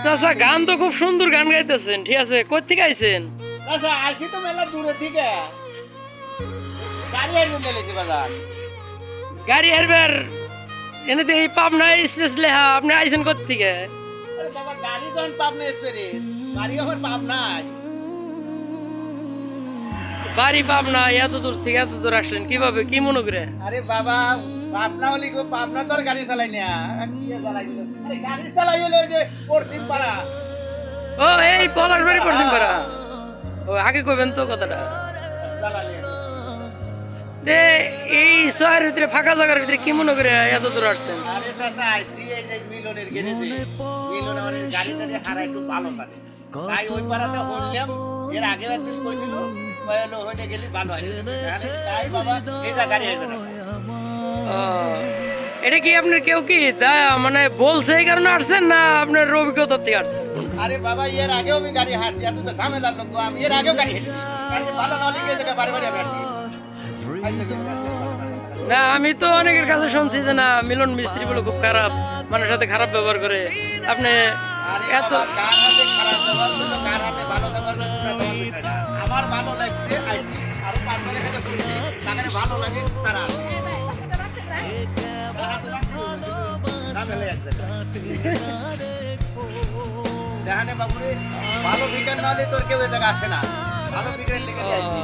চাচা গান তো খুব সুন্দর গান গাইতেছেন, ঠিক আছে, কই থেকে আইছেন? আচ্ছা আসি তো মেলা দূরে থেকে, গাড়ি হারবে গেলেছি বাজার। গাড়ি হারবার এনে তো এই পাবনা স্পেস লেহা, আপনি আইছেন কই থেকে? আরে বাবা গাড়ি যখন পাবনা এক্সপ্রেস, গাড়ি আমার পাবনায়। বাড়ি পাবনা, এত দূর থেকে এত দূর আসলেন কিভাবে, কি মনে করে? আরে বাবা পাবনা হলি গো, পাবনা তো আর গাড়ি চালাই না, কি চালাইছিল? আরে গাড়ি চালাই হলো ওই যে পশ্চিম পাড়া। ও এই পলাশ বাড়ি পড়ছেন পারা, ও আগে কইবেন তো কথাটা। চালালি। তে এই শহরের ভিতরে ফাঁকা জায়গার ভিতরে কি মনে করে এত দূর আসছেন? আরে চাচা আইসি এই যে মিলনের গ্যারেজে, মিলন আমার গাড়িটা দিয়ে হারা একটু ভালো চালে, তাই ওই পাড়াতে হইলাম। এর আগে একদিন কইছিল কয়লো হইলে গেলি ভালো হয়, তাই বাবা এই যা গাড়ি হইবে না। ও, এটা কি আপনার কেউ কি মানে বলছে এই কারণে আসছেন না আপনার অভিজ্ঞতার থেকে আসছেন? আরে বাবা এর আগেও আমি গাড়ি হারছি, আপনি তো ঝামেলার লোক, আমি এর আগেও গাড়ি হারছি, গাড়ি ভালো না হলে গিয়ে জায়গা বাড়ি বাড়ি হারছি। না আমি তো অনেকের কাছে শুনছি যে না মিলন মিস্ত্রি বলে খুব খারাপ, মানুষের সাথে খারাপ ব্যবহার করে। আপনি এত কার হাতে খারাপ ব্যবহার করলো, কার হাতে ভালো ব্যবহার করলো, তোমার বিষয় না। আমার ভালো লাগছে আইসি, আরো পাঁচজনের কাছে বলেছি তাদের ভালো লাগে তারা আসে। দেখানে বাবুরে ভালো বিজ্ঞান না হলে তোর কেউ এ জায়গা আসে না, ভালো বিজ্ঞান লেগে আইসি।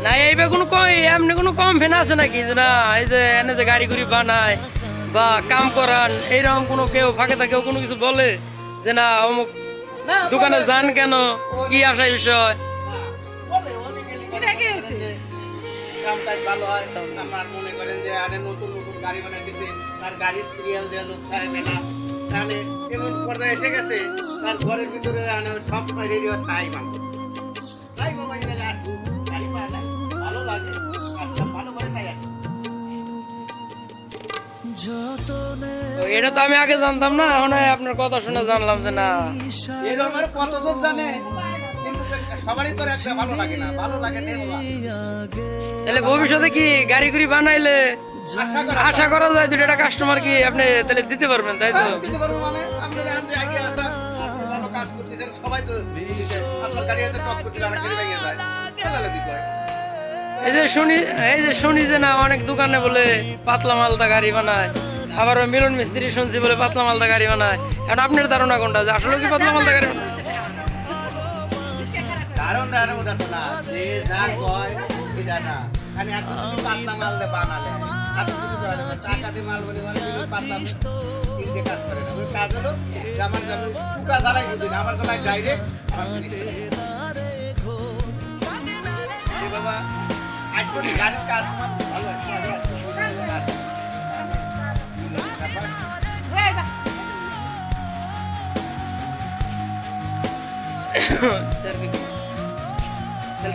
না এইবার কোনো এমনি কোনো কম ফেন আছে নাকি যে না এই যে এনে যে গাড়ি গুড়ি বানায় বা কাম করান এইরকম কোনো কেউ ফাঁকে থাকেও কোনো কিছু বলে যে না অমুক দোকানে যান কেন, কি আসা বিষয়? বলে অনেকে কাম কাজ ভালো হয়, আমার মনে করেন যে আরে নতুন নতুন গাড়ি বানাই দিছে, তার গাড়ির সিরিয়াল দেওয়া লোক থাকবে না, তাহলে এমন পর্যায়ে এসে গেছে তার ঘরের ভিতরে সব সময় রেডিও থাই মানবে, তাই বাবা এই জায়গায় আসুন, গাড়ি পায় না, ভালো লাগে, কাজটা ভালো করে তাই আসে। তো এটা তো আমি আগে জানতাম না, এখন আপনার কথা শুনে জানলাম যে না এরকম আর কতজন জানে, কিন্তু সবারই তো একটা ভালো লাগে না, ভালো লাগে দে বাবা। তাহলে ভবিষ্যতে কি গাড়ি গুড়ি বানাইলে আশা করা যায় দুটা কাস্টমার কি আপনি তাহলে দিতে পারবেন, তাই তো? দিতে পারবো মানে আপনারা আমি আগে আসা, আপনি ভালো কাজ করতেছেন, সবাই তো দিচ্ছে, আপনার গাড়ি হাতে টক করতে আর গাড়ি ভেঙে যায়, ভালো লাগে কয়। এই যে শুনি যে না অনেক দোকানে বলে পাতলা মালদা গাড়ি বানায়, আবার ওই মিলন মিস্ত্রি শুনছি বলে পাতলা মালদা গাড়ি বানায়। এখন আপনার ধারণা কোনটা, যে আসলে কি পাতলা মালদা গাড়ি বানায়? কারণ ওটা তো না, যে যা কয় সেটা না, খালি এত যদি পাতলা মাল দিয়ে বানালে এত যদি টাকা দিয়ে মাল বলে মানে পাতলা কিনতে কাজ করে না, ওই কাজ হলো যে আমার টুকা জ্বালাই বুঝি না, আমার জ্বালাই ডাইরেক্ট আমার জিনিসটা বাবা আসলে গাড়ির কাজ ভালো আছে।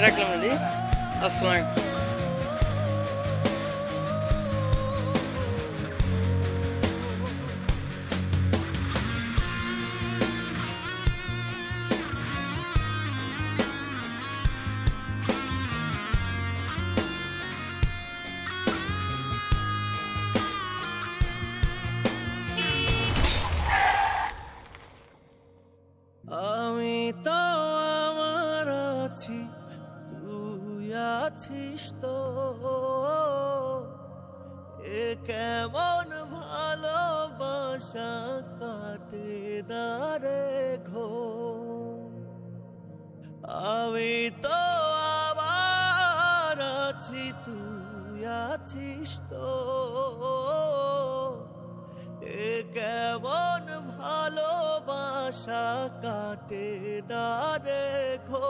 রাখলাম নাকি? আসসালাম। আমি তো আমার আছি, তুই আছিস তো, এ কেমন ভালোবাসা কাটে না রে ঘো। আমি তো আবার আছি, তুই আছিস তো, এ কেমন ভালোবাসা কাটে না রে ঘো।